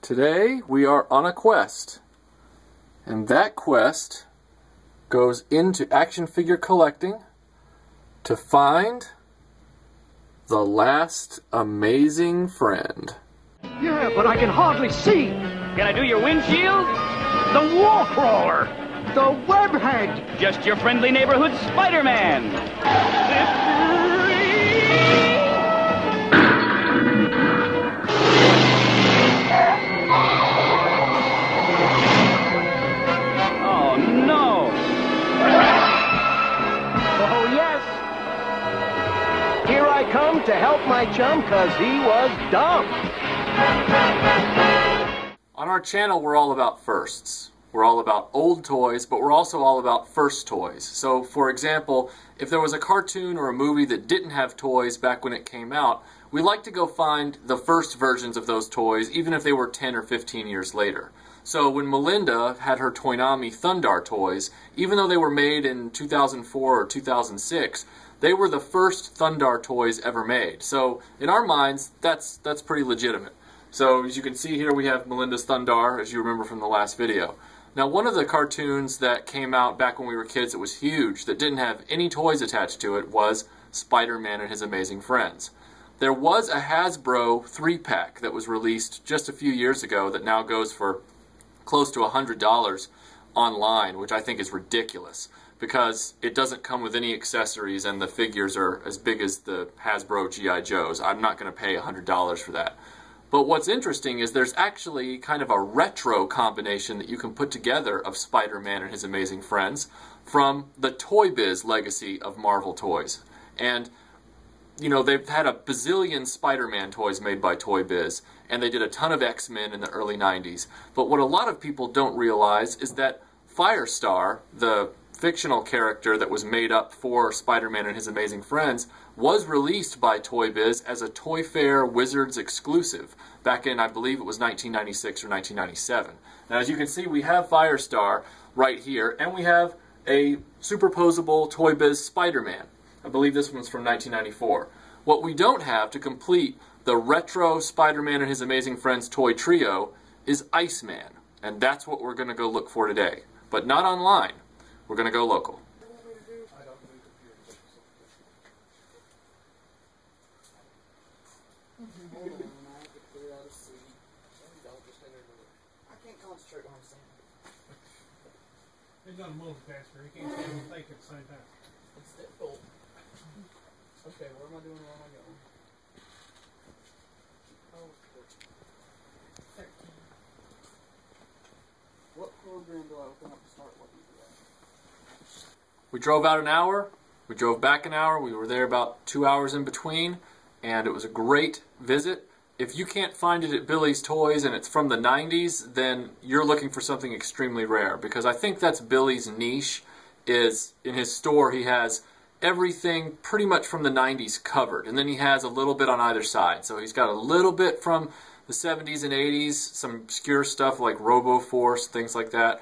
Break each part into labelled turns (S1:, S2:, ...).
S1: Today we are on a quest, and that quest goes into action figure collecting to find the last amazing friend.
S2: Yeah, but I can hardly see.
S3: Can I do your windshield? The wall crawler.
S2: The webhead.
S3: Just your friendly neighborhood Spider-Man. Oh, no.
S2: Oh, yes. Here I come to help my chum because he was dumb.
S1: On our channel, we're all about firsts. We're all about old toys, but we're also all about first toys. So, for example, if there was a cartoon or a movie that didn't have toys back when it came out, we like to go find the first versions of those toys, even if they were 10 or 15 years later. So when Melinda had her Toynami Thundar toys, even though they were made in 2004 or 2006, they were the first Thundar toys ever made. So in our minds, that's pretty legitimate. So as you can see here, we have Melinda's Thundar, as you remember from the last video. Now, one of the cartoons that came out back when we were kids that was huge, that didn't have any toys attached to it, was Spider-Man and His Amazing Friends. There was a Hasbro 3-pack that was released just a few years ago that now goes for close to $100 online, which I think is ridiculous because it doesn't come with any accessories and the figures are as big as the Hasbro G.I. Joes. I'm not going to pay $100 for that. But what's interesting is there's actually kind of a retro combination that you can put together of Spider-Man and His Amazing Friends from the Toy Biz legacy of Marvel Toys. And, you know, they've had a bazillion Spider-Man toys made by Toy Biz, and they did a ton of X-Men in the early 90s. But what a lot of people don't realize is that Firestar, the fictional character that was made up for Spider-Man and His Amazing Friends, was released by Toy Biz as a Toy Fair Wizards exclusive back in, I believe it was 1996 or 1997. Now, as you can see, we have Firestar right here, and we have a superposable Toy Biz Spider-Man. I believe this one's from 1994. What we don't have to complete the retro Spider-Man and His Amazing Friends toy trio is Iceman, and that's what we're going to go look for today. But not online. We're going to go local.
S4: He's not a multitasker. He can't stand and think at the same time.
S5: It's difficult. Okay, where am I doing? Where am I going? Oh, what program do I open up to start looking for that?
S1: We drove out an hour. We drove back an hour. We were there about 2 hours in between, and it was a great visit. If you can't find it at Billy's Toys and it's from the 90s, then you're looking for something extremely rare, because I think that's Billy's niche. Is in his store he has everything pretty much from the 90s covered, and then he has a little bit on either side. So he's got a little bit from the 70s and 80s, some obscure stuff like Robo-Force, things like that,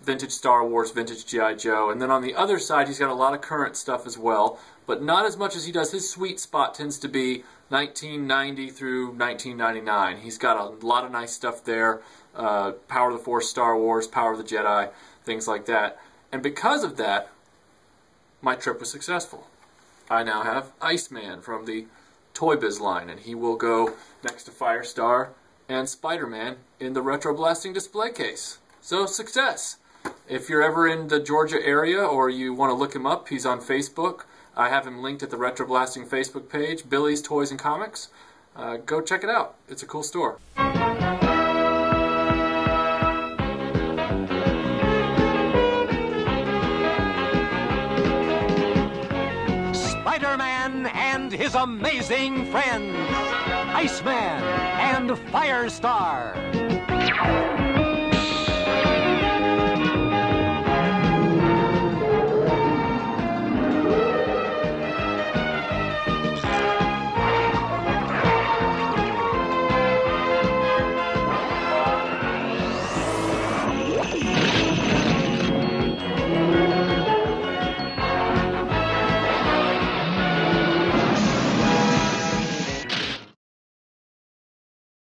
S1: vintage Star Wars, vintage G.I. Joe, and then on the other side he's got a lot of current stuff as well, but not as much as he does. His sweet spot tends to be 1990 through 1999. He's got a lot of nice stuff there, Power of the Force, Star Wars, Power of the Jedi, things like that. And because of that, my trip was successful. I now have Iceman from the Toy Biz line, and he will go next to Firestar and Spider-Man in the RetroBlasting display case. So, success! If you're ever in the Georgia area or you want to look him up, he's on Facebook. I have him linked at the RetroBlasting Facebook page, Billy's Toys and Comics. Go check it out. It's a cool store.
S6: Spider-Man and His Amazing Friends, Iceman and Firestar.